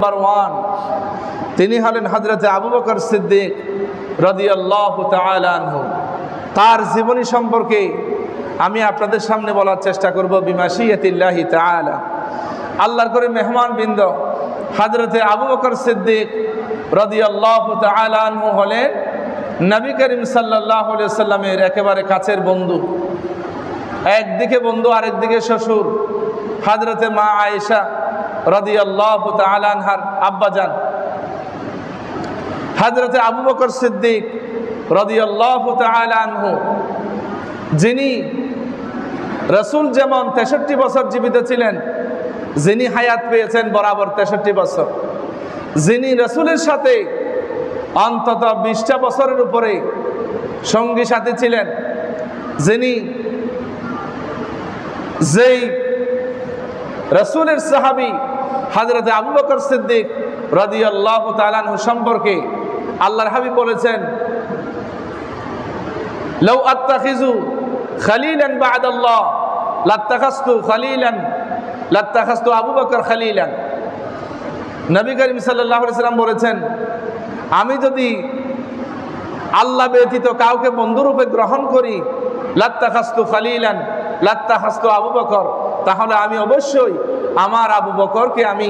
Number 1 তিনি হলেন হযরত আবু বকর সিদ্দিক রাদিয়াল্লাহু তাআলা আনহু। তার জীবনী সম্পর্কে আমি আপনাদের সামনে বলার চেষ্টা করব বিমাশিয়াতিল্লাহি তাআলা। আল্লাহর করে মেহমানবৃন্দ, হযরত আবু বকর সিদ্দিক রাদিয়াল্লাহু তাআলা আনহু হলেন নবী করিম সাল্লাল্লাহু আলাইহি ওয়াসাল্লামের একেবারে কাছের বন্ধু। একদিকে বন্ধু, আরেকদিকে শ্বশুর। হযরত মা আয়েশা রাদিয়াল্লাহু তাআলা আনহার আব্বাজান হযরত আবু বকর সিদ্দিক রাদিয়াল্লাহু তাআলা আনহু, যিনি রাসূল যেমন 63 বছর জীবিত ছিলেন, যিনি হায়াত পেয়েছেন বরাবর 63 বছর, যিনি রাসূলের সাথে অন্তত 20টা বছরের উপরে সঙ্গী সাথী ছিলেন, যেই রাসূলের সাহাবী হযরত আবু বকর সিদ্দিক রাদিয়াল্লাহু তাআলা আনহু সম্পর্কে আল্লাহর হাবিব বলেছেন, লাউ আত্তাখিযু খলিলান বা'দাল্লাহ লাত্তাখাযতু আবু বকর খলিলান। নবী করিম সাল্লাল্লাহু আলাইহি ওয়াসাল্লাম বলেছেন, আমি যদি আল্লাহ ব্যতীত কাউকে বন্ধুরূপে গ্রহণ করি, লাত্তাখাযতু আবু বকর, তাহলে আমি অবশ্যই আমার আবু বকরকে আমি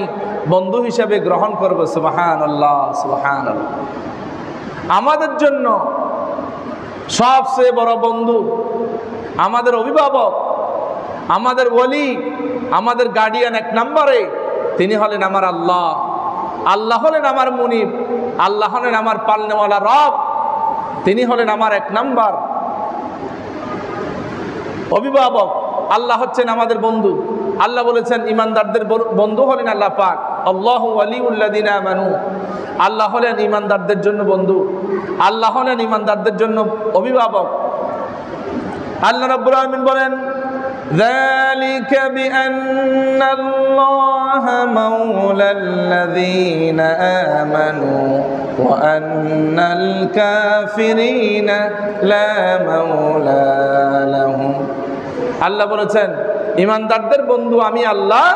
বন্ধু হিসেবে গ্রহণ করব। সুবহানাল্লাহ, সুবহানাল্লাহ। আমাদের জন্য সবচেয়ে বড় বন্ধু, আমাদের অভিভাবক, আমাদের ওলি, আমাদের গার্ডিয়ান এক নম্বরে তিনি হলেন আমার আল্লাহ। আল্লাহ হলেন আমার মুনিব, আল্লাহ হলেন আমার পালনেওয়ালা রব, তিনি হলেন আমার এক নম্বর অভিভাবক। আল্লাহ হচ্ছেন আমাদের বন্ধু। আল্লাহ বলেছেন ঈমানদারদের বন্ধু হলেন আল্লাহ পাক। আল্লাহু ওয়ালিউল্লাযিনা আমানু, আল্লাহ হলেন ঈমানদারদের জন্য বন্ধু, আল্লাহ হলেন ঈমানদারদের জন্য অভিভাবক। আল্লাহ রাব্বুল আলামিন বলেন, যালিকা বিআন্নাল্লাহা মাওলাল্লাযিনা আমানু ওয়া আন্নাল কাফিরিনা লা মাওলা লাহুম। আল্লাহ বলেছেন, ঈমানদারদের বন্ধু আমি আল্লাহ,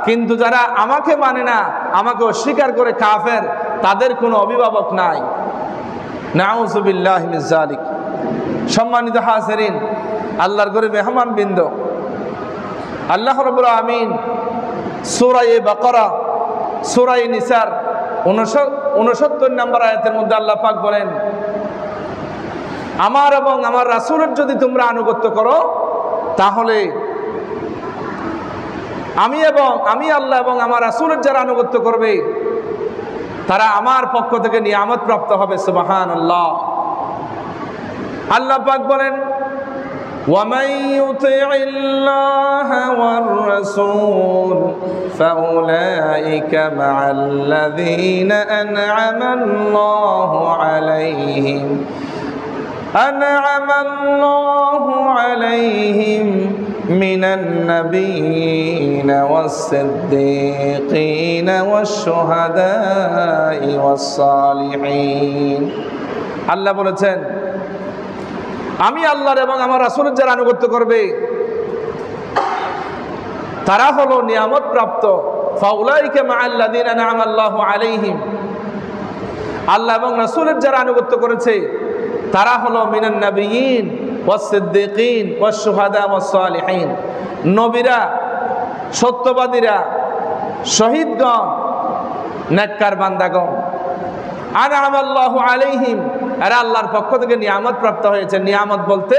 কিন্তু যারা আমাকে মানে না, আমাকে অস্বীকার করে কাফের, তাদের কোনো অভিভাবক নাই। নাউযু বিল্লাহি মিন যালিক। সম্মানিত হাজিরিন, আল্লাহর ঘরে মেহমানবৃন্দ, আল্লাহ রাব্বুল আমিন সূরা বাকারা, সূরা নিসার 69 নম্বর আয়াতের মধ্যে আল্লাহ পাক বলেন, আমার এবং আমার রাসূলের যদি তোমরা আনুগত্য করো, তাহলে আমি আল্লাহ এবং আমার রাসূলের যারা আনুগত্য করবে, তারা আমার পক্ষ থেকে নিয়ামত প্রাপ্ত হবে। সুবহানাল্লাহ। আল্লাহ পাক বলেন, وَمَن يُطِعِ اللَّهَ وَالرَّسُولَ فَأُولَئِكَ مَعَ الَّذِينَ أَنْعَمَ اللَّهُ عَلَيْهِمْ مِنَ النَّبِيِّينَ وَالصِّدِّيقِينَ وَالشُّهَدَاءِ وَالصَّالِحِينَ। আল্লাহ বলেছেন, আমি আল্লাহর এবং আমার রাসূলের যারা আনুগত্য করবে, তারা হলো নিয়ামত প্রাপ্ত। ফাউলাইকা মাআল্লাযিনা আনআমা আল্লাহু আলাইহিম, আল্লাহ এবং রাসূলের যারা আনুগত্য করেছে, তারা হলো মিনান নাবিয়িন ওয়াস সিদ্দিকিন ওয়াস শুহাদা ওয়াস সালিহিন। নবীরা, সত্যবাদীরা, শহীদগণ, নেককার বান্দাগণ। আনআমা আল্লাহু আলাইহিম, এরা আল্লাহর পক্ষ থেকে নিয়ামত প্রাপ্ত হয়েছে। নিয়ামত বলতে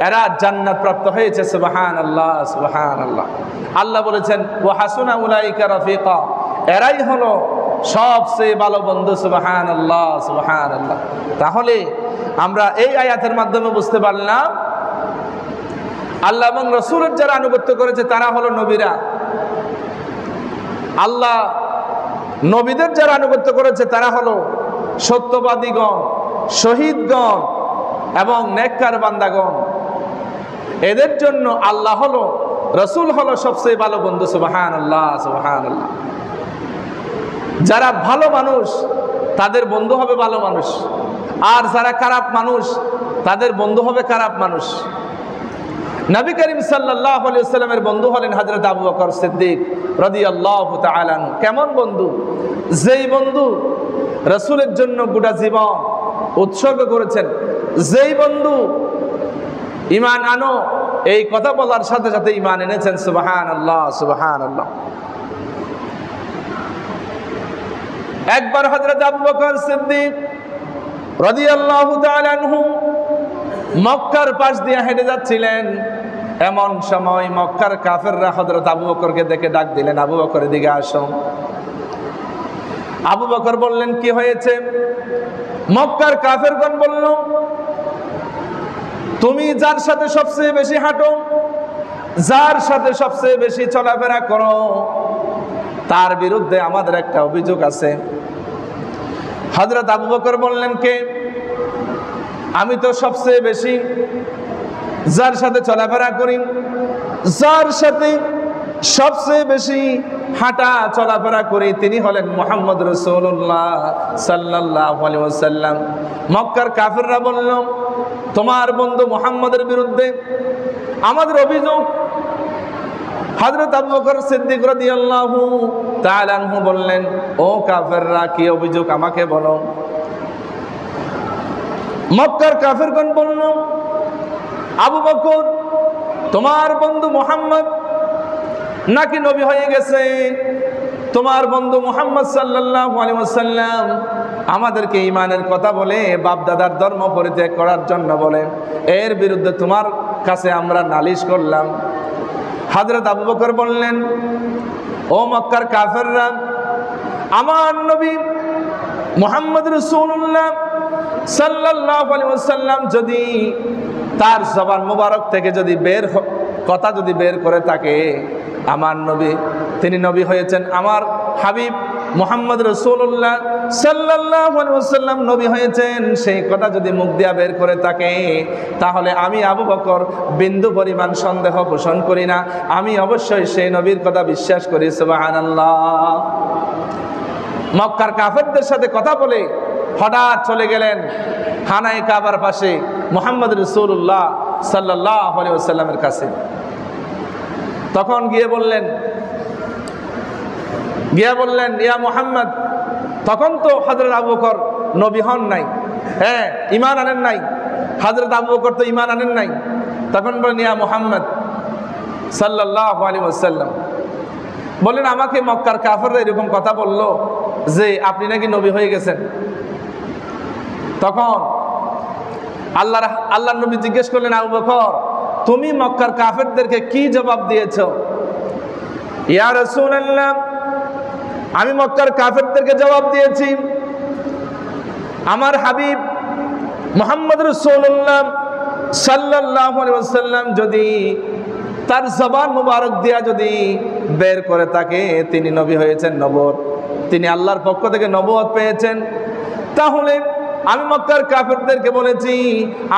এরা জান্নাত প্রাপ্ত হয়েছে। সুবহানাল্লাহ, সুবহানাল্লাহ। আল্লাহ বলেছেন, ওয়া হাসুনা উলাইকা রাফিকা, এরাই হলো সবচেয়ে ভালো বন্ধু। সুবহানাল্লাহ, সুবহানাল্লাহ। তাহলে আমরা এই আয়াতের মাধ্যমে বুঝতে পারলাম, আল্লাহ এবং রাসূলের যারা আনুগত্য করেছে তারা হলো নবীরা। আল্লাহ নবীদের যারা আনুগত্য করেছে তারা হলো সত্যবাদীগণ, শহীদগণ এবং নেককার বান্দাগণ। এদের জন্য আল্লাহ হলো, রাসূল হলো সবচেয়ে ভালো বন্ধু। সুবহানাল্লাহ, সুবহানাল্লাহ। যারা ভালো মানুষ তাদের বন্ধু হবে ভালো মানুষ, আর যারা খারাপ মানুষ তাদের বন্ধু হবে খারাপ মানুষ। নবী করিম সাল্লাল্লাহু আলাইহি ওয়াসাল্লামের বন্ধু হলেন হযরত আবু বকর সিদ্দিক রাদিয়াল্লাহু তাআলা আনহু। কেমন বন্ধু? যেই বন্ধু রাসূলের জন্য গোটা জীবন উৎসর্গ করেছেন, যেই বন্ধু ঈমান আনো এই কথা বলার সাথে সাথে ঈমান এনেছেন। সুবহানাল্লাহ, সুবহানাল্লাহ। একবার হযরত আবু বকর সিদ্দিক রাদিয়াল্লাহু তাআলা আনহু মক্কার পাশ দিয়ে হেঁটে যাচ্ছিলেন। এমন সময় মক্কার কাফেররা হযরত আবু বকরকে দেখে ডাক দিলেন, আবু বকর এদিকে আসো। আবু বকর বললেন, কি হয়েছে? মক্কার কাফেরগণ বলল, তুমি যার সাথে সবচেয়ে বেশি হাঁটো, যার সাথে সবচেয়ে বেশি চলাফেরা করো, তার বিরুদ্ধে আমাদের একটা অভিযোগ আছে। হযরত আবু বকর বললেন, কে? আমি তো সবচেয়ে বেশি যার সাথে চলাফেরা করি, যার সাথে সবচেয়ে বেশি হাঁটা চলাফেরা করি, তিনি হলেন মুহাম্মদ রাসূলুল্লাহ সাল্লাল্লাহু আলাইহি ওয়াসাল্লাম। মক্কার কাফেররা বলল, তোমার বন্ধু মুহাম্মদের বিরুদ্ধে আমাদের অভিযোগ। হযরত আবু বকর সিদ্দিক রাদিয়াল্লাহু তাআলা আনহু বললেন, ও কাফেররা, কি অভিযোগ আমাকে বলো। মক্কার কাফেরগণ বলল, আবু বকর, তোমার বন্ধু মুহাম্মদ নাকি নবী হয়ে গেছে। তোমার বন্ধু মুহাম্মদ সাল্লাল্লাহু আলাইহি ওয়াসাল্লাম আমাদেরকে ঈমানের কথা বলে, বাপ দাদার ধর্ম পরিত্যাগ করার জন্য বলে, এর বিরুদ্ধে তোমার কাছে আমরা নালিশ করলাম। হযরত আবু বকর বললেন, ও মক্কার কাফেররা, আমার নবী মুহাম্মদ রাসূলুল্লাহ সাল্লাল্লাহু আলাইহি ওয়াসাল্লাম যদি তার জবান মুবারক থেকে যদি কথা যদি বের করে থাকে, আমার নবী, তিনি নবী হয়েছেন, আমার হাবিব মুহাম্মদ রাসূলুল্লাহ সাল্লাল্লাহু আলাইহি ওয়াসাল্লাম নবী হয়েছেন, সেই কথা যদি মুখ দিয়া বের করে থাকে, তাহলে আমি আবু বকর বিন্দু পরিমাণ সন্দেহ পোষণ করি না, আমি অবশ্যই সেই নবীর কথা বিশ্বাস করি। সুবহানাল্লাহ। মক্কার কাফেরদের সাথে কথা বলে হঠাৎ চলে গেলেন খানায়ে কাবার পাশে মুহাম্মদ রাসূলুল্লাহ সাল্লাল্লাহু আলাইহি ওয়াসাল্লামের কাছে। তখন গিয়ে বললেন, ইয়া মুহাম্মদ। তখন তো হযরত আবু বকর নবী হন নাই, হ্যাঁ, ঈমান আনেন নাই। হযরত আবু বকর তো ঈমান আনেন নাই। তখন বলেন, ইয়া মুহাম্মদ সাল্লাল্লাহু আলাইহি ওয়াসাল্লাম, বলেন, আমাকে মক্কার কাফেররা এরকম কথা বলল যে আপনি নাকি নবী হয়ে গেছেন। তখন আল্লাহর নবী জিজ্ঞেস করলেন, আবু বকর, তুমি মক্কার কাফেরদেরকে কি জবাব দিয়েছ? ইয়া রাসূলুল্লাহ, আমি মক্কার কাফেরদেরকে জবাব দিয়েছি, আমার হাবিব মুহাম্মদ রাসূলুল্লাহ সাল্লাল্লাহু আলাইহি ওয়াসাল্লাম যদি তার জবান মুবারক দিয়া যদি বের করে থাকে তিনি নবী হয়েছেন, নবুয়ত, তিনি আল্লাহর পক্ষ থেকে নবুয়ত পেয়েছেন, তাহলে আমি মক্কার কাফেরদেরকে বলেছি,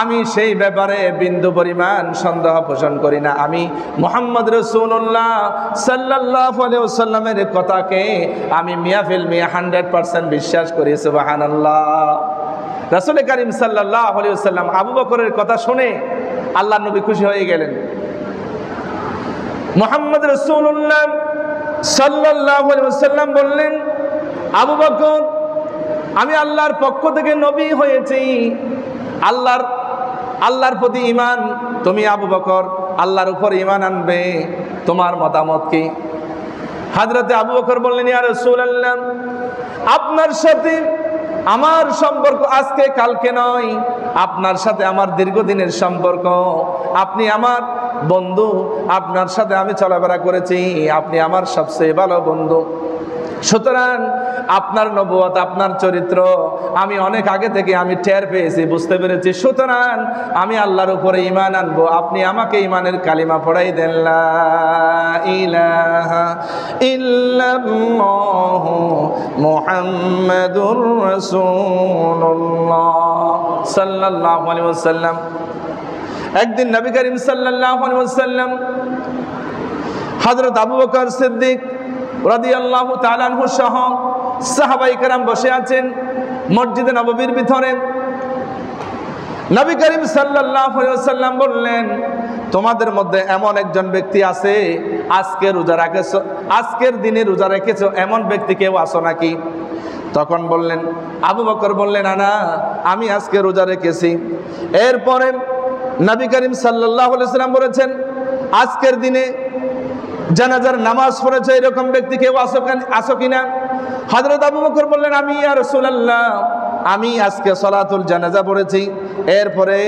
আমি সেই ব্যাপারে বিন্দু পরিমাণ সন্দেহ পোষণ করি না, আমি মুহাম্মদ রাসূলুল্লাহ সাল্লাল্লাহু আলাইহি ওয়াসাল্লামের কথাকে আমি মিয়াফিল মিয়া 100% বিশ্বাস করি। সুবহানাল্লাহ। রাসূল কারীম সাল্লাল্লাহু আলাইহি ওয়াসাল্লাম আবু বকরের কথা শুনে আল্লাহর নবী খুশি হয়ে গেলেন। মুহাম্মদ রাসূলুল্লাহ সাল্লাল্লাহু আলাইহি ওয়াসাল্লাম বললেন, আবু বকর, আমি আল্লাহর পক্ষ থেকে নবী হয়েছি, আল্লাহর প্রতি ঈমান, তুমি আবু বকর আল্লাহর উপর ঈমান আনবে, তোমার মতামত কি? হযরতে আবু বকর বললেন, ইয়া রাসূলুল্লাহ, আপনার সাথে আমার সম্পর্ক আজকে কালকে নয়, আপনার সাথে আমার দীর্ঘদিনের সম্পর্ক, আপনি আমার বন্ধু, আপনার সাথে আমি চলাফেরা করেছি, আপনি আমার সবচেয়ে ভালো বন্ধু, সুতরাং আপনার নবুয়ত, আপনার চরিত্র আমি অনেক আগে থেকে আমি টের পেয়েছি, বুঝতে পেরেছি, সুতরাং আমি আল্লাহর উপরে ঈমান আনবো, আপনি আমাকে ঈমানের কালিমা পড়াই দেন, লা ইলাহা ইল্লাল্লাহু মুহাম্মাদুর রাসূলুল্লাহ সাল্লাল্লাহু আলাইহি ওয়াসাল্লাম। একদিন নবী করিম সাল্লাল্লাহু আলাইহি ওয়াসাল্লাম হযরত আবু বকর সিদ্দিক রাদিয়াল্লাহু তাআলা আনহু সহ সাহাবায়ে কেরাম বসে আছেন মসজিদে নববীর ভিতরে। নবী করিম সাল্লাল্লাহু আলাইহি ওয়াসাল্লাম বললেন, তোমাদের মধ্যে এমন একজন ব্যক্তি আছে আজকের দিনে রোজা রেখেছো, এমন ব্যক্তি কেউ আছো নাকি? তখন বললেন, আবু বকর বললেন, না আমি আজকে রোজা রেখেছি। এরপরে নবী করিম সাল্লাল্লাহু আলাইহি ওয়াসাল্লাম বলেছেন, আজকের দিনে জানাজার নামাজ পড়েছে এরকম ব্যক্তি কেউ আছো কিনা? হযরত আবু বকর বললেন, আমি ইয়া রাসূলুল্লাহ, আমি আজকে সালাতুল জানাজা পড়েছি। এরপরে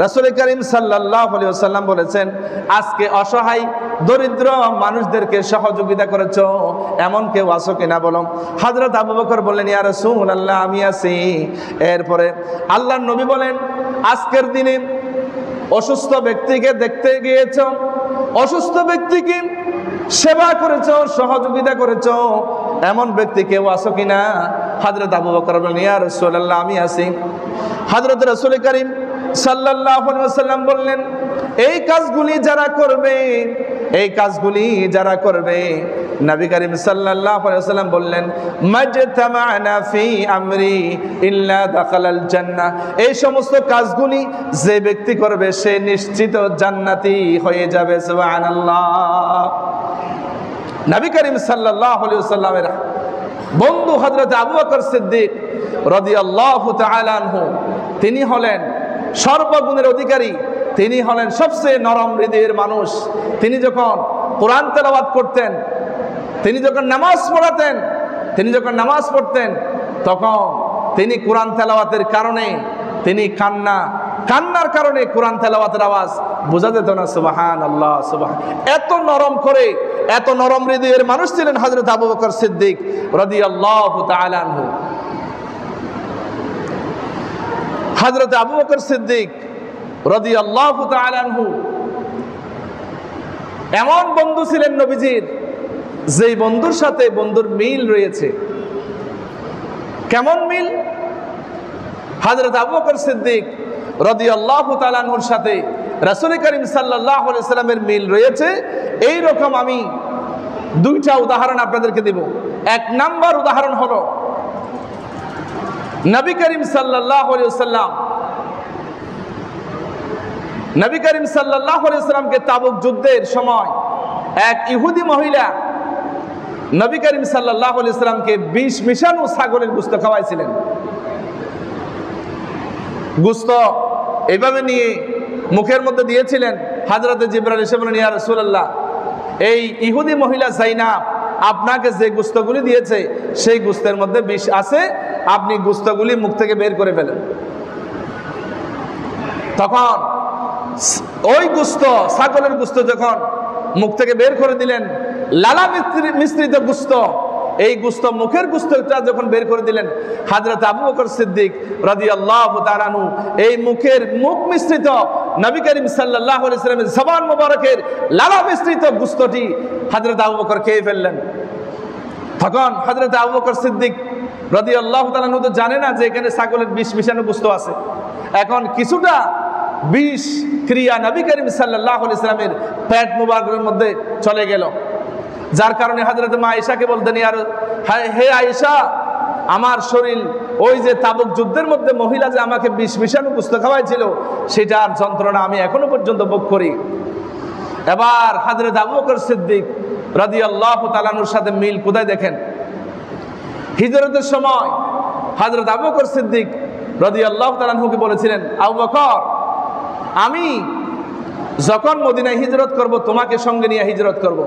রাসূল করিম সাল্লাল্লাহু আলাইহি ওয়াসাল্লাম বলেছেন, আজকে অসহায় দরিদ্র মানুষদেরকে সহযোগিতা করেছো, এমন কেউ আছো কিনা বলো। হযরত আবু বকর বললেন, ইয়া রাসূলুল্লাহ, আমি আছি। এরপরে আল্লাহর নবী বলেন, আজকের দিনে অসুস্থ ব্যক্তিকে দেখতে গিয়েছো, অসুস্থ ব্যক্তিকে সেবা করেছো, সহযোগিতা করেছো, এমন ব্যক্তি কেউ আছো কিনা? হযরত আবু বকর বললেন, ইয়া রাসূলুল্লাহ, আমি আছি। হযরত রাসূল করিম সাল্লাল্লাহু আলাইহি ওয়াসাল্লাম বললেন, এই কাজগুলি যারা করবে, নবী করিম সাল্লাল্লাহু আলাইহি ওয়াসাল্লাম বললেন, মাজতামা'না ফি আমরি ইল্লা দাখালাল জান্নাহ। এই সমস্ত কাজগুলি যে ব্যক্তি করবে সে নিশ্চিত জান্নাতি হয়ে যাবে। সুবহানাল্লাহ। নবী করিম সাল্লাল্লাহু আলাইহি ওয়াসাল্লামের বন্ধু হযরত আবু বকর সিদ্দিক রাদিয়াল্লাহু তাআলা আনহু, তিনি হলেন সর্বগুণের অধিকারী, তিনি হলেন সবচেয়ে নরম হৃদয়ের মানুষ। তিনি যখন কোরআন তেলাওয়াত করতেন, তিনি যখন নামাজ পড়তেন, তখন তিনি কোরআন তেলাওয়াতের কারণে তিনি কান্নার কারণে কোরআন তেলাওয়াতের আওয়াজ বোঝা যেত না। সুবহানাল্লাহ, সুবহান। এত নরম হৃদয়ের মানুষ ছিলেন হযরত আবু বকর সিদ্দিক রাদিয়াল্লাহু তাআলা আনহু। হযরত আবু বকর সিদ্দিক রাদিয়াল্লাহু তাআলা আনহু এমন বন্ধু ছিলেন নবীজির, যেই বন্ধুর সাথে বন্ধুর মিল রয়েছে। কেমন মিল? হযরত আবু বকর সিদ্দিক রাদিয়াল্লাহু তাআলা আনহুর সাথে রাসূল করিম সাল্লাল্লাহু আলাইহি ওয়াসাল্লামের মিল রয়েছে। এই রকম আমি দুইটা উদাহরণ আপনাদেরকে দেব। এক নাম্বার উদাহরণ হলো, নবী করিম সাল্লাল্লাহু আলাইহি ওয়াসাল্লামকে তাবুক যুদ্ধের সময় এক ইহুদি মহিলা নবী করিম সাল্লাল্লাহু আলাইহি ওয়াসাল্লামকে বিষ মিশানো ছাগলের গোশত খাওয়াইছিলেন। গোশত এইভাবে নিয়ে মুখের মধ্যে দিয়েছিলেন। হযরতে জিবরাইল এসে বলেন, ইয়া রাসূলুল্লাহ, এই ইহুদি মহিলা যায়নাব আপনাকে যে গোশতগুলি দিয়েছে সেই গোশতের মধ্যে বিষ আছে, আপনি গোশতগুলি মুখ থেকে বের করে ফেলেন। তখন ওই গোশত, ছাগলের গোশত যখন মুখ থেকে বের করে দিলেন, লালা মিশ্রিত গোশত, এই গোশত মুখের গোশতটা যখন বের করে দিলেন, হযরত আবু বকর সিদ্দিক রাদিয়াল্লাহু তাআলা আনহু এই মুখ মিশ্রিত নবী করিম সাল্লাল্লাহু আলাইহি ওয়াসাল্লামের জবান মোবারকের লালা মিশ্রিত গোশতটি হযরত আবু বকর খেয়ে ফেললেন। তখন হযরত আবু বকর সিদ্দিক রাদিয়াল্লাহু তাআলা আনহু তো জানে না যে এখানে ছাগলের বিষ মিশানো গোশত আছে। এখন কিছুটা বিষ ক্রিয়া নবী করিম সাল্লাল্লাহু আলাইহি ওয়াসাল্লামের পেট মুবারকের মধ্যে চলে গেল, যার কারণে হযরত মা আয়েশাকে বলতেন, হে আয়েশা, আমার শরীর ওই যে তাবুক যুদ্ধের মধ্যে মহিলা যে আমাকে বিষ মিশানো গোশত খাওয়াইছিল সেটার যন্ত্রণা আমি এখনো পর্যন্ত ভোগ করি। এবার হযরত আবু বকর সিদ্দিক রাদিয়াল্লাহু তাআলা আনহুর সাথে মিল কোথায় দেখেন? হিজরতের সময় হযরত আবু বকর সিদ্দিক রাদিয়াল্লাহু তাআলা আনহুকে বলেছিলেন, আবু বকর, আমি যখন মদিনায় হিজরত করব তোমাকে সঙ্গে নিয়ে হিজরত করব।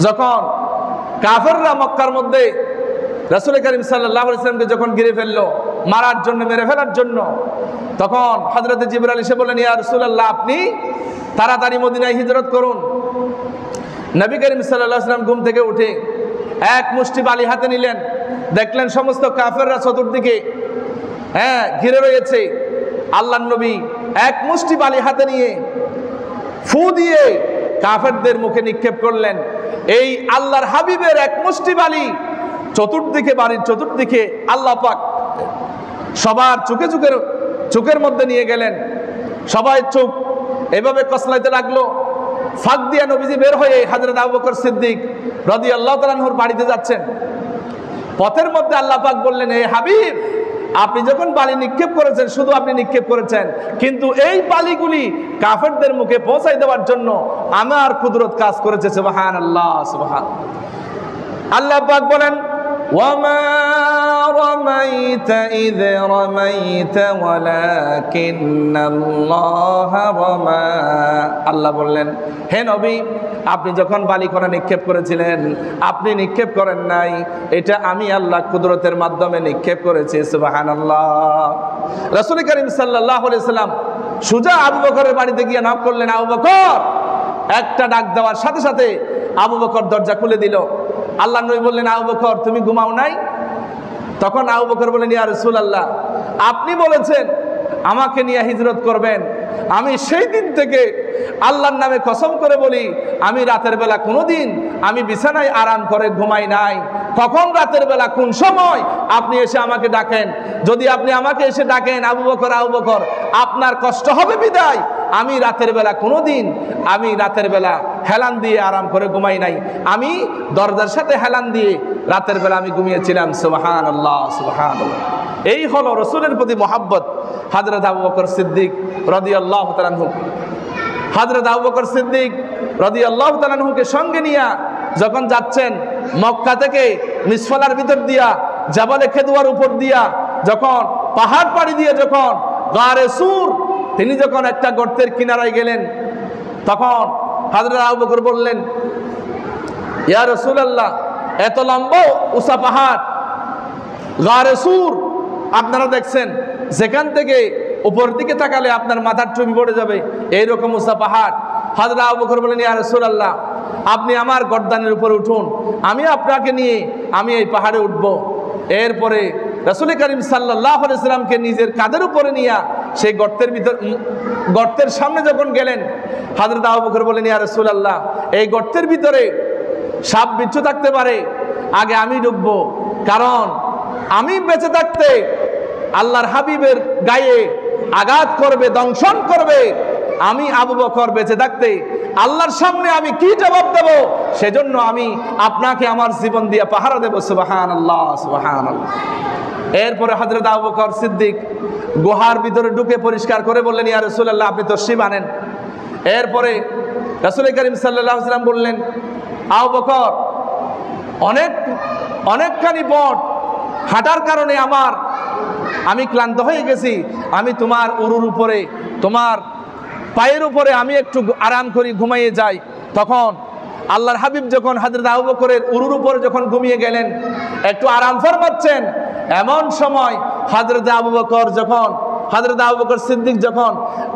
যখন কাফেররা মক্কার মধ্যে রাসূল করিম সাল্লাল্লাহু আলাইহি ওয়াসাল্লামকে যখন ঘিরে ফেললো মারার জন্য, মেরে ফেলার জন্য, তখন হযরত জিবরাইল এসে বললেন, ইয়া রাসূলুল্লাহ, আপনি তাড়াতাড়ি মদিনায় হিজরত করুন। নবী করিম সাল্লাল্লাহু আলাইহি ওয়াসাল্লাম ঘুম থেকে উঠে এক মুষ্টি বালি হাতে নিলেন, দেখলেন সমস্ত কাফেররা চতুর্দিকে ঘিরে রয়েছে। আল্লাহর নবী এক মুষ্টি বালি হাতে নিয়ে ফু দিয়ে কাফেরদের মুখে নিক্ষেপ করলেন। এই আল্লাহর হাবিবের এক মুষ্টি বালি চতুর্দিকে, বাড়ির চতুর্দিকে আল্লাহ পাক সবার চোখের মধ্যে নিয়ে গেলেন। সবাই চোখ এভাবে কসলাইতে লাগলো। ফাঁক দিয়া নবীজি বের হয়ে হযরত আবু বকর সিদ্দিক রাদিয়াল্লাহু তাআলা আনহুর বাড়িতে যাচ্ছেন। পথের মধ্যে আল্লাহ পাক বললেন, হে হাবিব, আপনি যখন বালি নিক্ষেপ করেছেন, শুধু আপনি নিক্ষেপ করেছেন, কিন্তু এই বালিগুলি কাফেরদের মুখে পৌঁছাই দেওয়ার জন্য আমার কুদরত কাজ করেছে। সুবহানাল্লাহ, সুবহান। আল্লাহ পাক বলেন, ওয়ামা রামাইতা ইয রামাইতা ওয়ালাকিন্নাল্লাহা রামা। আল্লাহ বললেন, হে নবী, আপনি যখন বালিকণা নিক্ষেপ করেছিলেন, আপনি নিক্ষেপ করেন নাই, এটা আমি আল্লাহ কুদরতের মাধ্যমে নিক্ষেপ করেছি। সুবহানাল্লাহ। রাসূল করিম সাল্লাল্লাহু আলাইহি সাল্লাম সুজা আবু বকরের বাড়িতে গিয়ে নক করলেন, আবু বকর। একটা ডাক দেওয়ার সাথে সাথে আবু বকর দরজা খুলে দিল। আল্লাহ নবী বললেন, আবু বকর, তুমি ঘুমাও নাই? তখন আবু বকর বললেন, ইয়া রাসূলুল্লাহ, আপনি বলেছেন আমাকে নিয়ে হিজরত করবেন। আমি সেই দিন থেকে আল্লাহর নামে কসম করে বলি, আমি রাতের বেলা কোনোদিন আমি বিছানায় আরাম করে ঘুমাই নাই। কখন রাতের বেলা কোন সময় আপনি এসে আমাকে ডাকেন, যদি আপনি আমাকে এসে ডাকেন, আবু বকর, আবু বকর, আপনার কষ্ট হবে বিদায় আমি রাতের বেলা কোনোদিন আমি রাতের বেলা হেলান দিয়ে আরাম করে ঘুমাই নাই। আমি দরজার সাথে হেলান দিয়ে রাতের বেলা আমি ঘুমিয়েছিলাম। সুবহানাল্লাহ, সুবহানাল্লাহ। এই হলো রাসূলের প্রতি মহব্বত। হযরত আবু বকর সিদ্দিক রাদিয়াল্লাহু তাআলা আনহু, হযরত আবু বকর সিদ্দিক রাদিয়াল্লাহু তাআলা আনহুকে সঙ্গে নিয়ে যখন যাচ্ছেন মক্কা থেকে মিসফালার ভিতর দিয়া জাবালে খেদুয়ার উপর দিয়া যখন পাহাড় পাড়ি দিয়ে যখন গারে সুর তিনি যখন একটা গর্তের কিনারায় গেলেন, তখন হযরত আবু বকর বললেন, ইয়া রাসূলুল্লাহ, এত লম্বা উঁচা পাহাড় গারে সুর আপনারা দেখছেন, যেখান থেকে উপর দিকে তাকালে আপনার মাথার টুপি পড়ে যাবে, এইরকম উঁচা পাহাড়। হযরত আবু বকর বলেন, ইয়া রাসূলুল্লাহ, আপনি আমার গর্দানের উপরে উঠুন, আমি আপনাকে নিয়ে আমি এই পাহাড়ে উঠব। এরপরে রাসূল করিম সাল্লাল্লাহু আলাইহি সাল্লামকে নিজের কাঁধের উপরে নিয়ে সেই গর্তের সামনে যখন গেলেন, হযরত আবু বকর বলেন, ইয়া রাসূলুল্লাহ, এই গর্তের ভিতরে সাপ বিচ্ছু থাকতে পারে, আগে আমি ঢুকবো, কারণ আমি বেঁচে থাকতে আল্লাহর হাবিবের গায়ে আঘাত করবে, দংশন করবে। আমি আবু বকর বেঁচে থাকতে আল্লাহর সামনে আমি কি জবাব দেব, সেজন্য আমি আপনাকে আমার জীবন দিয়ে পাহারা দেব। সুবহানাল্লাহ, সুবহানাল্লাহ। এরপরে হযরত আবু বকর সিদ্দিক গুহার ভিতরে ঢুকে পরিষ্কার করে বললেন, ইয়া রাসূলুল্লাহ, আপনি তশরিফ আনেন। এরপরে রাসূল করিম সাল্লাল্লাহু আলাইহি ওয়াসাল্লাম বললেন, আবু বকর, অনেকখানি পথ হাঁটার কারণে আমি ক্লান্ত হয়ে গেছি, আমি তোমার উরুর উপরে, তোমার পায়ের উপরে আমি একটু আরাম করি, ঘুমাইয়ে যাই। তখন আল্লাহর হাবিব যখন হযরত আবু বকরের উরুর উপরে যখন ঘুমিয়ে গেলেন, একটু আরাম ফরমাচ্ছেন, এমন সময় হযরত আবু বকর সিদ্দিক যখন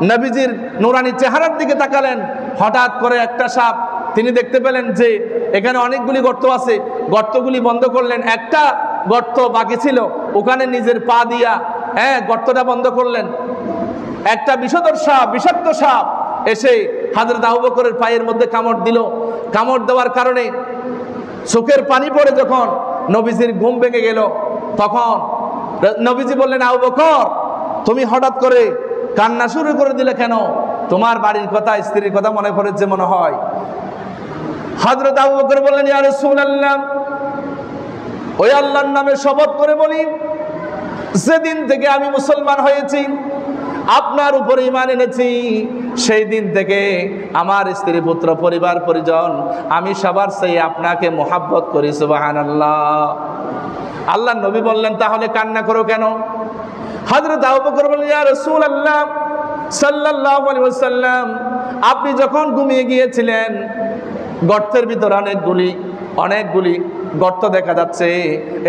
নবীজির নূরানি চেহারার দিকে তাকালেন, হঠাৎ করে একটা সাপ তিনি দেখতে পেলেন যে এখানে অনেকগুলি গর্ত আছে, গর্তগুলি বন্ধ করলেন। একটা গর্ত বাকি ছিল, ওখানে নিজের পা দিয়া গর্তটা বন্ধ করলেন। একটা বিষধর সাপ, বিষাক্ত সাপ এসে হযরত আবু বকরের পায়ের মধ্যে কামড় দিল। কামড় দেওয়ার কারণে চোখের পানি পড়ে যখন নবীজির ঘুম ভেঙে গেল, তখন নবীজি বললেন, আবু বকর, তুমি হঠাৎ করে কান্না শুরু করে দিলে কেন? তোমার বাড়ির কথা, স্ত্রীর কথা মনে পড়েছে মনে হয়। হযরত আবু বকর বললেন, ইয়া রাসূলুল্লাহ, ওই আল্লাহর নামে শপথ করে বলি, যেদিন থেকে আমি মুসলমান হয়েছি, আপনার উপরে ঈমান এনেছি, সেই দিন থেকে আমার স্ত্রী, পুত্র, পরিবার পরিজন, আমি সবার চেয়ে আপনাকে মোহাব্বত করি। সুবহানাল্লাহ। আল্লাহর নবী বললেন, তাহলে কান্না করো কেন? হযরত আবু বকর বললেন, ইয়া রাসূলুল্লাহ সাল্লাল্লাহু আলাইহি ওয়াসাল্লাম, আপনি যখন ঘুমিয়ে গিয়েছিলেন, গর্তের ভিতরে অনেকগুলি গর্ত দেখা যাচ্ছে,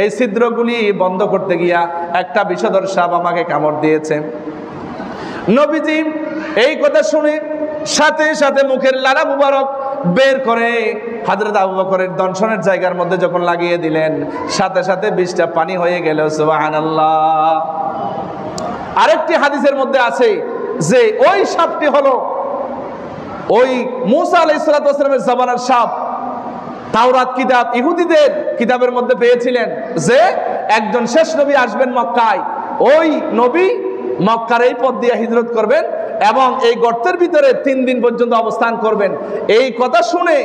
এই ছিদ্রগুলি বন্ধ করতে গিয়া একটা বিষধর সাপ আমাকে কামড় দিয়েছে। নবীজি এই কথা শুনে সাথে সাথে মুখের লালা মুবারক বের করে হযরত আবু বকরের দংশনের জায়গার মধ্যে যখন লাগিয়ে দিলেন, সাথে সাথে বিষটা পানি হয়ে গেল। সুবহানাল্লাহ। আরেকটি হাদিসের মধ্যে আছে যে ওই সাপটি হলো ওই মূসা আলাইহিস সালাতু ওয়াস সালামের জামানার সাপ। তাওরাত কিতাব, ইহুদিদের কিতাবের মধ্যে পেয়েছিলেন যে একজন শেষ নবী আসবেন মক্কায়, ওই নবী মক্কার এই পথ দিয়ে হিজরত করবেন এবং এই গর্তের ভিতরে 3 দিন পর্যন্ত অবস্থান করবেন। এই কথা শুনে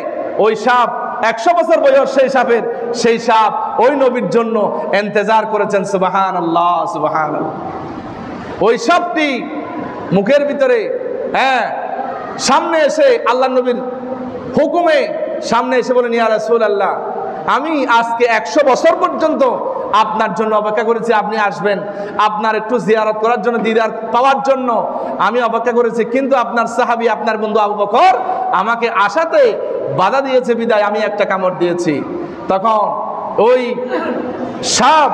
ওই সাপ 100 বছর বয়স সেই সাপের সেই সাপ ওই নবীর জন্য ইন্তজার করেছেন। সুবহানাল্লাহ, সুবহানাল্লাহ। ওই সাপটি মুখের ভিতরে সামনে এসে আল্লাহ নবীর হুকুমে সামনে এসে বলেন, ইয়া রাসূলুল্লাহ, আমি আজকে 100 বছর পর্যন্ত আপনার জন্য অপেক্ষা করেছি, আপনি আসবেন, আপনার একটু জিয়ারত করার জন্য, দিদার পাওয়ার জন্য আমি অপেক্ষা করেছি, কিন্তু আপনার সাহাবী, আপনার বন্ধু আবু বকর আমাকে আসাতে বাধা দিয়েছে, বিদায় আমি একটা কামড় দিয়েছি। তখন ওই সাপ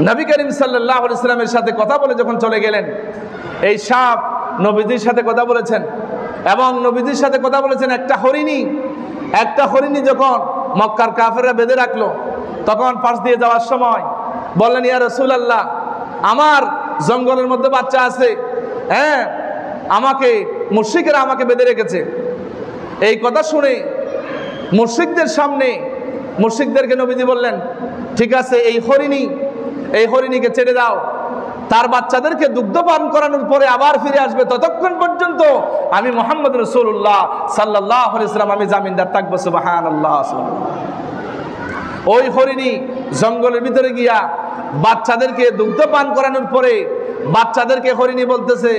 নবী করিম সাল্লাল্লাহু আলাইহি ওয়াসাল্লামের সাথে কথা বলে যখন চলে গেলেন, এই সাপ নবীজির সাথে কথা বলেছেন এবং নবীজির সাথে কথা বলেছেন। একটা হরিণী যখন মক্কার কাফেররা বেঁধে রাখলো, তখন পাশ দিয়ে যাওয়ার সময় বললেন, ইয়া রাসূলুল্লাহ, আমার জঙ্গলের মধ্যে বাচ্চা আছে, মুশরিকরা আমাকে বেঁধে রেখেছে। এই কথা শুনে মুশরিকদের সামনে মুশরিকদেরকে নবীজি বললেন, ঠিক আছে, এই হরিণীকে ছেড়ে দাও, তার বাচ্চাদেরকে দুগ্ধপান করানোর পরে আবার ফিরে আসবে, ততক্ষণ পর্যন্ত আমি মুহাম্মদ রাসূলুল্লাহ সাল্লাল্লাহু আলাইহি ওয়াসাল্লাম আমি জামিনদার থাকবো। সুবহানাল্লাহ। ওই হরিণী জঙ্গলের ভিতরে গিয়া বাচ্চাদেরকে দুগ্ধপান করানোর পরে বাচ্চাদেরকে হরিণী বলতেছে,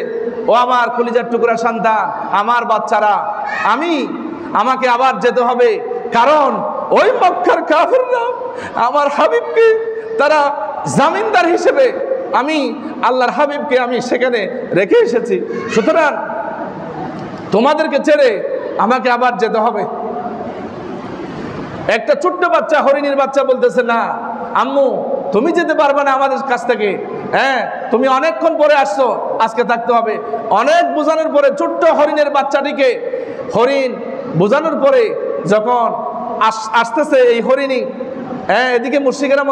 ও আমার কলিজার টুকরা সন্তান, আমার বাচ্চারা, আমাকে আবার যেতে হবে, কারণ ওই মক্কার কাফেররা আমার হাবিবকে তারা জামিনদার হিসেবে আমি আল্লাহর হাবিবকে আমি সেখানে রেখে এসেছি, সুতরাং তোমাদেরকে ছেড়ে আমাকে আবার যেতে হবে। একটা ছোট্ট বাচ্চা, হরিণীর বাচ্চা বলতেছে, না আম্মু, তুমি যেতে পারবে না আমাদের কাছ থেকে, তুমি অনেকক্ষণ পরে আসছো, আজকে থাকতে হবে। অনেক বোঝানোর পরে ছোট্ট হরিণের বাচ্চাটিকে বোঝানোর পরে যখন আসতেছে এই হরিণী, এদিকে মুশরিকেরা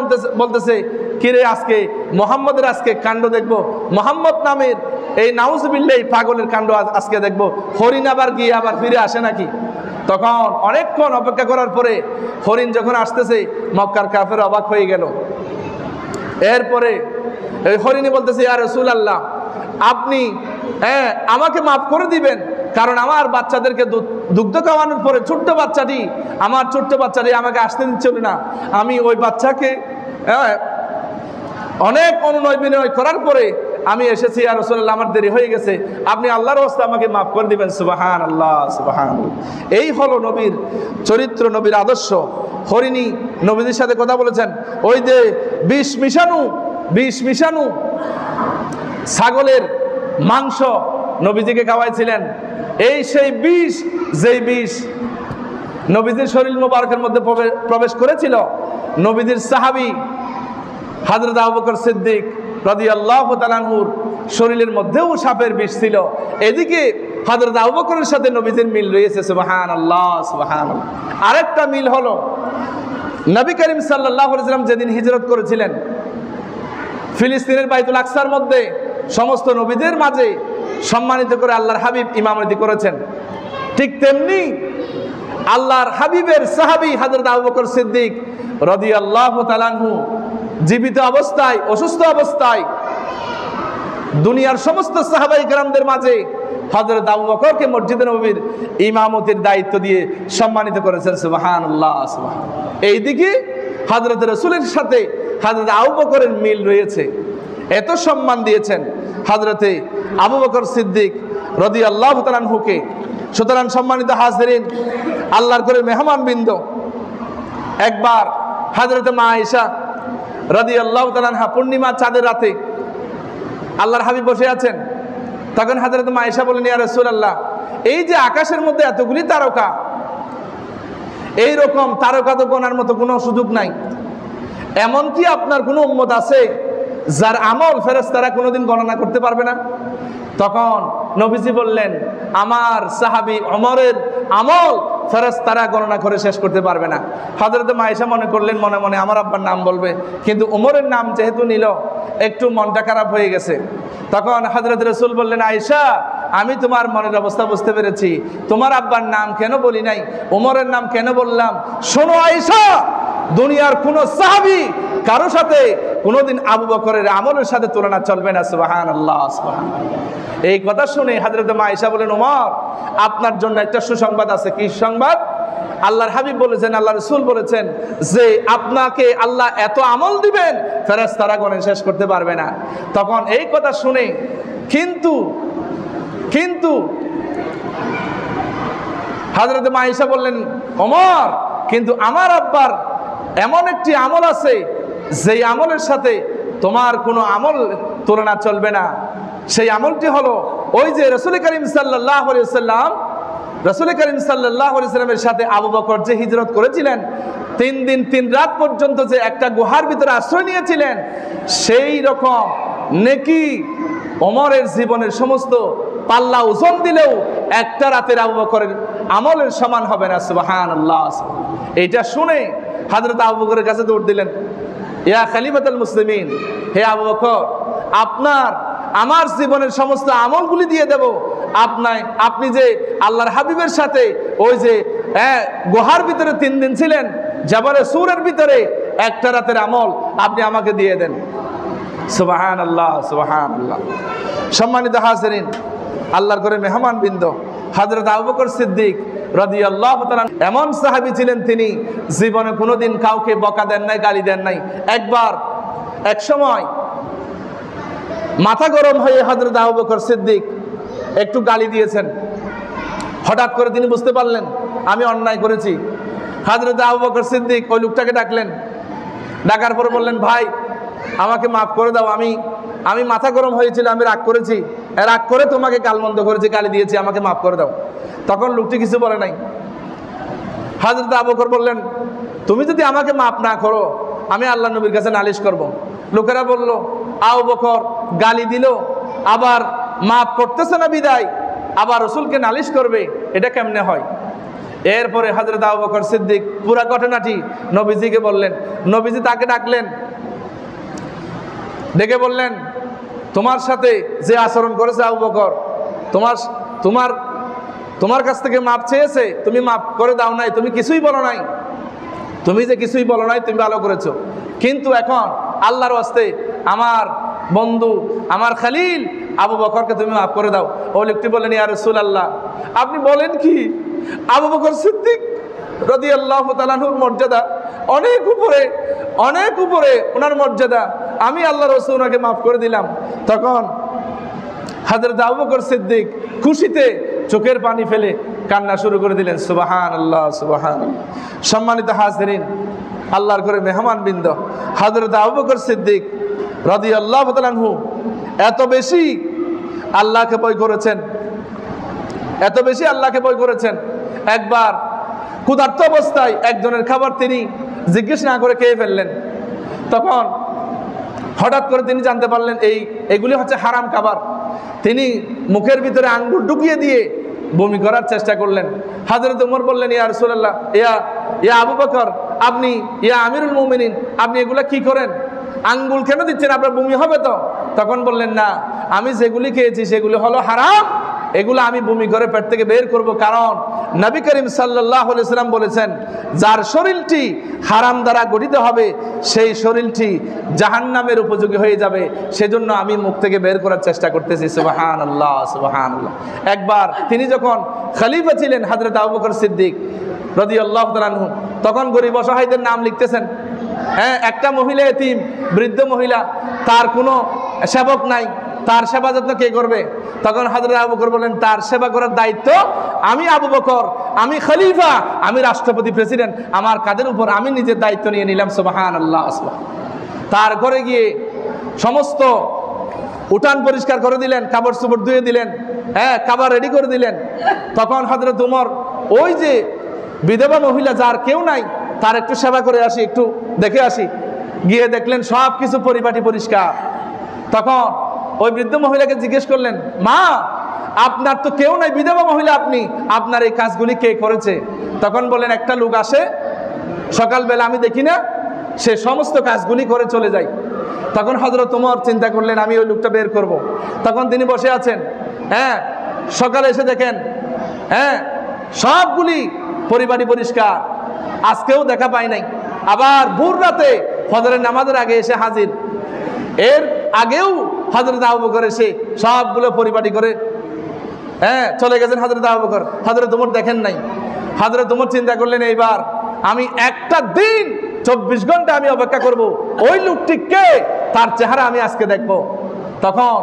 বলতেছে, কিরে আজকে মুহাম্মদের আজকে কাণ্ড দেখবো, মুহাম্মদ নামের এই নাউজুবিল্লাহ পাগলের কাণ্ড আজকে দেখবো, হরিণ আবার গিয়ে আবার ফিরে আসে নাকি। তখন অনেকক্ষণ অপেক্ষা করার পরে হরিণ যখন আসতেছে, মক্কার কাফের অবাক হয়ে গেল। এরপরে এই হরিণী বলতেছে, ইয়া রাসূলুল্লাহ, আপনি আমাকে মাফ করে দিবেন, কারণ আমার বাচ্চাদেরকে দুগ্ধ খাওয়ানোর পরে আমার ছোট্ট বাচ্চাটি আমাকে আসতে দিচ্ছিল না, আমি ওই বাচ্চাকে অনেক অনুনয় বিনয় করার পরে আমি এসেছি, ইয়া রাসূলুল্লাহ, আমার দেরি হয়ে গেছে, আপনি আল্লাহর ওয়াস্তে আমাকে মাফ করে দিবেন। সুবহানাল্লাহ, সুবহানাল্লাহ। এই হলো নবীর চরিত্র, নবীর আদর্শ। হরিণী নবীদের সাথে কথা বলেছেন, ওই যে বিষ মিশানো ছাগলের মাংস নবীজিকে খাওয়াইছিলেন, এই সেই বিষ, যেই বিষ নবীজির শরীর মোবারকের মধ্যে প্রবেশ করেছিল। নবীজির সাহাবী হযরত আবু বকর সিদ্দিক রাদিয়াল্লাহু তাআলা আনহুর শরীরের মধ্যেও সাপের বিষ ছিল। এদিকে হযরত আবু বকরের সাথে নবীজির মিল রয়েছে। সুবহানাল্লাহ, সুবহানাল্লাহ। আরেকটা মিল হলো, নবী করিম সাল্লাল্লাহু আলাইহি ওয়াসাল্লাম যেদিন হিজরত করেছিলেন, ফিলিস্তিনের বাইতুল আকসার মধ্যে সমস্ত নবীদের মাঝে সম্মানিত করে আল্লাহর হাবিব ইমামতি করেছেন। ঠিক তেমনি আল্লাহর হাবিবের সাহাবী হযরত আবু বকর সিদ্দিক রাদিয়াল্লাহু তাআলা আনহু জীবিত অবস্থায়, অসুস্থ অবস্থায় দুনিয়ার সমস্ত সাহাবায়ে কেরামদের মাঝে হযরত আবু বকরকে মসজিদে নববীর ইমামতির দায়িত্ব দিয়ে সম্মানিত করেছেন। সুবহানাল্লাহ, সুবহানাল্লাহ। এইদিকে হযরত রাসূলের সাথে হযরত আবু বকরের মিল রয়েছে, এত সম্মান দিয়েছেন হযরতে আবু বকর সিদ্দিক রাদিয়াল্লাহু তাআলা আনহুকে। সুতরাং সম্মানিত হাজিরিন, আল্লাহর করে মেহমানবৃন্দ, একবার হযরতে মা আয়েশা রাদিয়াল্লাহু তাআলা আনহা পূর্ণিমা চাঁদের রাতে আল্লাহর হাবিব বসে আছেন, তখন হযরতে মা আয়েশা বলেন, ইয়া রাসূলুল্লাহ, এই যে আকাশের মধ্যে এতগুলি তারকা, এইরকম তারকা তো গোনার মতো কোনো সুযোগ নাই, এমন কি আপনার কোনো উম্মত আছে যার আমল ফেরেশতারা কোনোদিন গণনা করতে পারবে না? তখন নবীজি বললেন, আমার সাহাবী ওমরের আমল ফেরেশতারা গণনা করে শেষ করতে পারবে না। হযরত আয়েশা মনে করলেন মনে মনে আমার আব্বার নাম বলবে, কিন্তু ওমরের নাম যেহেতু নিল একটু মনটা খারাপ হয়ে গেছে। তখন হযরত রাসূল বললেন, আয়েশা, আমি তোমার মনের অবস্থা বুঝতে পেরেছি, তোমার আব্বার নাম কেন বলি নাই, ওমরের নাম কেন বললাম? শোনো আয়েশা, দুনিয়ার কোন সাহাবী কারো সাথে কোনোদিন আবু বকরের আমলের সাথে তুলনা চলবে না। সুবহানাল্লাহ, সুবহানাল্লাহ। এই কথা শুনে হযরত আয়েশা বলেন, ওমর, আপনার জন্য একটা সুসংবাদ আছে। কি সংবাদ? আল্লাহর হাবিব বলেছেন, আল্লাহ রাসূল বলেছেন যে আপনাকে আল্লাহ এত আমল দিবেন ফেরেশতারা গণে শেষ করতে পারবে না। তখন এই কথা শুনে কিন্তু হযরত আয়েশা বললেন, ওমর, কিন্তু আমার আব্বার এমন একটি আমল আছে যেই আমলের সাথে তোমার কোনো আমল তুলনা চলবে না। সেই আমলটি হলো ওই যে রাসূল করিম সাল্লাল্লাহু আলাইহি ওয়াসাল্লামের সাথে আবু বকর যে হিজরত করেছিলেন, 3 দিন 3 রাত পর্যন্ত যে একটা গুহার ভিতরে আশ্রয় নিয়েছিলেন, সেই রকম নেকি ওমরের জীবনের সমস্ত পাল্লা ওজন দিলেও একটা রাতের আবু বকরের আমলের সমান হবে না। সুবহানাল্লাহ। এইটা শুনে হযরত আবু বকরের কাছে দৌড় দিলেন, ইয়া খলিফাতুল মুসলিমিন, হে আবু বকর, আমার জীবনের সমস্ত আমলগুলি দিয়ে দেব। আপনি যে আল্লাহর হাবিবের সাথে ওই যে গুহার ভিতরে 3 দিন ছিলেন, জাবালে সূরের ভিতরে একটা রাতের আমল আপনি আমাকে দিয়ে দেন। সুবহানাল্লাহ, সুবহানাল্লাহ। সম্মানিত হাজিরিন, আল্লাহর ঘরে মেহমান বৃন্দ, হযরত আবু বকর সিদ্দিক রাদিয়াল্লাহু তাআলা এমন সাহাবী ছিলেন, তিনি জীবনে কোনোদিন কাউকে বকা দেন নাই, গালি দেন নাই। এক সময় মাথা গরম হয়ে হযরত আবু বকর সিদ্দিক একটু গালি দিয়েছেন। হঠাৎ করে তিনি বুঝতে পারলেন আমি অন্যায় করেছি। হযরত আবু বকর সিদ্দিক ওই লোকটাকে ডাকলেন, ডাকার পর বললেন, ভাই, আমাকে মাফ করে দাও, আমি মাথা গরম হয়েছিল, আমি রাগ করেছি, রাগ করে তোমাকে গালমন্দ করেছি, গালি দিয়েছি, আমাকে মাফ করে দাও। তখন লোকটি কিছু বলে নাই। হযরত আবু বকর বললেন, তুমি যদি আমাকে মাফ না করো, আমি আল্লাহ নবীর কাছে নালিশ করব। লোকেরা বলল, আবু বকর গালি দিল, আবার মাফ করতেছে না বিদায় আবার রাসূলকে নালিশ করবে, এটা কেমনে হয়? এরপরে হযরত আবু বকর সিদ্দিক পুরা ঘটনাটি নবীজিকে বললেন। নবীজি তাকে ডাকলেন, ডেকে বললেন, তোমার সাথে যে আচরণ করেছে আবু বকর, তোমার কাছ থেকে মাপ চেয়েছে, তুমি মাপ করে দাও নাই, তুমি কিছুই বলো নাই, তুমি ভালো করেছো। কিন্তু এখন আল্লাহর ওয়াস্তে আমার বন্ধু, আমার খলিল আবু বকরকে তুমি মাফ করে দাও। ওই লোকটি বললেন, ইয়া রাসূলুল্লাহ, আপনি বলেন কি? আবু বকর সিদ্দিক রাদিয়াল্লাহু তাআলা আনহুর মর্যাদা অনেক উপরে ওনার মর্যাদা, আমি আল্লাহর রাসূল ওনাকে মাফ করে দিলাম। তখন হযরত আবু বকর সিদ্দিক খুশিতে চোখের পানি ফেলে কান্না শুরু করে দিলেন। সুবহানাল্লাহ, সুবহানাল্লাহ। সম্মানিত হাজিরিন, আল্লাহর ঘরে মেহমান বৃন্দ, হযরত আবু বকর সিদ্দিক রাদিয়াল্লাহু তাআলা আনহু এত বেশি আল্লাহকে ভয় করেছেন, একবার ক্ষুধার্ত অবস্থায় একজনের খাবার তিনি জিজ্ঞেস না করে খেয়ে ফেললেন। তখন হঠাৎ করে তিনি জানতে পারলেন এগুলি হচ্ছে হারাম খাবার। তিনি মুখের ভিতরে আঙ্গুল ঢুকিয়ে দিয়ে বমি করার চেষ্টা করলেন। হযরত ওমর বললেন, ইয়া রাসূলুল্লাহ, ইয়া আবু বকর, আপনি, ইয়া আমিরুল মুমিনিন, আপনি এগুলা কি করেন? আঙ্গুল কেন দিচ্ছেন? আপনার বমি হবে তো। তখন বললেন, না, আমি যেগুলি খেয়েছি সেগুলি হলো হারাম, এগুলো আমি বমি করে পেট থেকে বের করব। কারণ নবী করিম সাল্লাল্লাহু আলাইহি ওয়াসাল্লাম বলেছেন, যার শরীরটি হারাম দ্বারা গঠিত হবে সেই শরীরটি জাহান্নামের উপযোগী হয়ে যাবে, সেজন্য আমি মুখ থেকে বের করার চেষ্টা করতেছি। সুবহানাল্লাহ, সুবহানাল্লাহ। একবার তিনি যখন খলিফা ছিলেন হযরত আবু বকর সিদ্দিক রাদিয়াল্লাহু তাআলা আনহু, তখন গরিব অসহায়দের নাম লিখতেছেন। একটা মহিলা এতিম, বৃদ্ধ মহিলা, তার কোনো সেবক নাই, তার সেবা যত্ন কে করবে? তখন হযরত আবু বকর বলেন, তার সেবা করার দায়িত্ব আমি আবু বকর, আমি খলিফা, আমি রাষ্ট্রপতি, প্রেসিডেন্ট, আমার কাঁধের উপর আমি নিজের দায়িত্ব নিয়ে নিলাম। সুবহানাল্লাহ। তার ঘরে গিয়ে সমস্ত উঠান পরিষ্কার করে দিলেন, কাপড় চোপড় ধুয়ে দিলেন, খাবার রেডি করে দিলেন। তখন হযরত ওমর ওই যে বিধবা মহিলা, যার কেউ নাই, তার একটু সেবা করে আসি, একটু দেখে আসি। গিয়ে দেখলেন সব কিছু পরিপাটি পরিষ্কার। তখন ওই বৃদ্ধ মহিলাকে জিজ্ঞেস করলেন, মা, আপনার তো কেউ নাই, বিধবা মহিলা আপনি, আপনার এই কাজগুলি কে করেছে? তখন বলেন, একটা লোক আসে সকালবেলা, আমি দেখি না, সে সমস্ত কাজগুলি করে চলে যায়। তখন হযরত ওমর চিন্তা করলেন, আমি ওই লোকটা বের করব। তখন তিনি বসে আছেন, সকালে এসে দেখেন সবগুলি পরিপাটি পরিষ্কার, আজকেও দেখা পাই নাই। আবার ভোর রাতে ফজরের নামাজের আগে এসে হাজির, এর আগেও হযরত আবু বকর এসে সবগুলো পরিপাটি করে চলে গেছেন হযরত আবু বকর। হযরত ওমর দেখেন নাই। হযরত ওমর চিন্তা করলেন, এইবার আমি একটা দিন 24 ঘন্টা আমি অপেক্ষা করব, ওই লোকটি কে তার চেহারা আমি আজকে দেখব। তখন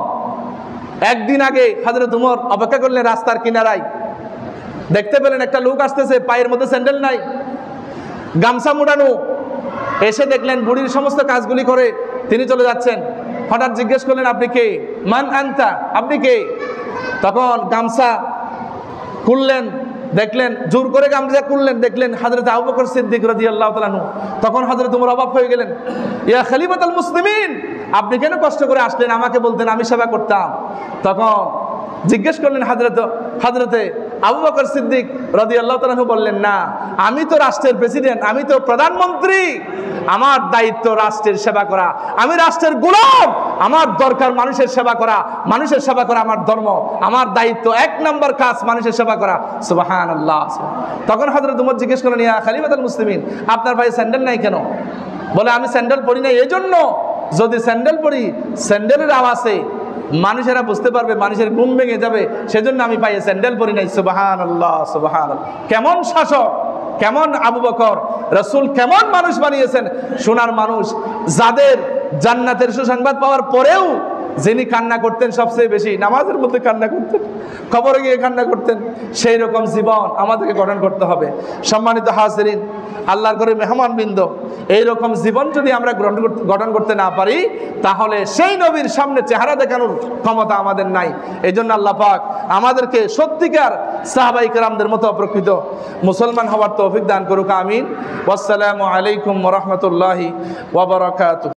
একদিন আগে হযরত ওমর অপেক্ষা করলেন রাস্তার কিনারায়, দেখতে পেলেন একটা লোক আসতেছে, পায়ের মধ্যে স্যান্ডেল নাই, গামছা মোড়ানো। এসে দেখলেন বুড়ির সমস্ত কাজগুলি করে তিনি চলে যাচ্ছেন। হঠাৎ জিজ্ঞেস করলেন, আপনি কে? মান আনতা, আপনি কে? তখন গামছা খুললেন, দেখলেন জোর করে গামছা খুললেন, দেখলেন হযরত আবু বকর সিদ্দিক রাদিয়াল্লাহু তাআলা আনহু। তখন হযরত ওমর অবাক হয়ে গেলেন, ইয়া খলিফাতুল মুসলিমিন, আপনি কেন কষ্ট করে আসলেন? আমাকে বলতেন, আমি সেবা করতাম। তখন জিজ্ঞেস করলেন হযরতে আবু বকর সিদ্দিক রাদিয়াল্লাহু তাআলা আনহু বললেন, না, আমি তো রাষ্ট্রের প্রেসিডেন্ট, আমি তো প্রধানমন্ত্রী, আমার দায়িত্ব রাষ্ট্রের সেবা করা, আমি রাষ্ট্রের গোলাম, আমার দরকার মানুষের সেবা করা, মানুষের সেবা করা আমার ধর্ম, আমার দায়িত্ব, 1 নম্বর কাজ মানুষের সেবা করা। সুবহানাল্লাহ। তখন হযরত ওমর জিজ্ঞেস করলেন, ইয়া খলিফাতুল মুসলিমিন, আপনার ভাই স্যান্ডেল নাই কেন? বলে, আমি স্যান্ডেল পরি না এই জন্য, যদি স্যান্ডেল পরি স্যান্ডেলের আওয়াজে মানুষেরা বুঝতে পারবে, মানুষের ঘুম ভেঙে যাবে, সেজন্য আমি পায়ে স্যান্ডেল পরি নাই। সুবহানাল্লাহ, সুবহানাল্লাহ। কেমন শাসক, কেমন আবু বকর! রাসূল কেমন মানুষ বানিয়েছেন, সোনার মানুষ, যাদের জান্নাতের সুসংবাদ পাওয়ার পরেও যিনি কান্না করতেন সবচেয়ে বেশি, নামাজের মধ্যে কান্না করতেন, কবরে গিয়ে কান্না করতেন। সেই রকম জীবন আমাদেরকে গঠন করতে হবে। সম্মানিত হাজিরিন, আল্লাহর ঘরে মেহমানবৃন্দ, এইরকম জীবন যদি আমরা গঠন করতে না পারি, তাহলে সেই নবীর সামনে চেহারা দেখানোর ক্ষমতা আমাদের নাই। এই জন্য আল্লাহ পাক আমাদেরকে সত্যিকার সাহাবায়ে কেরামদের মতো প্রকৃত মুসলমান হওয়ার তৌফিক দান করুক। আমিন। ওয়াসসালামু আলাইকুম ওয়া রাহমাতুল্লাহি ওয়া বারাকাতুহু।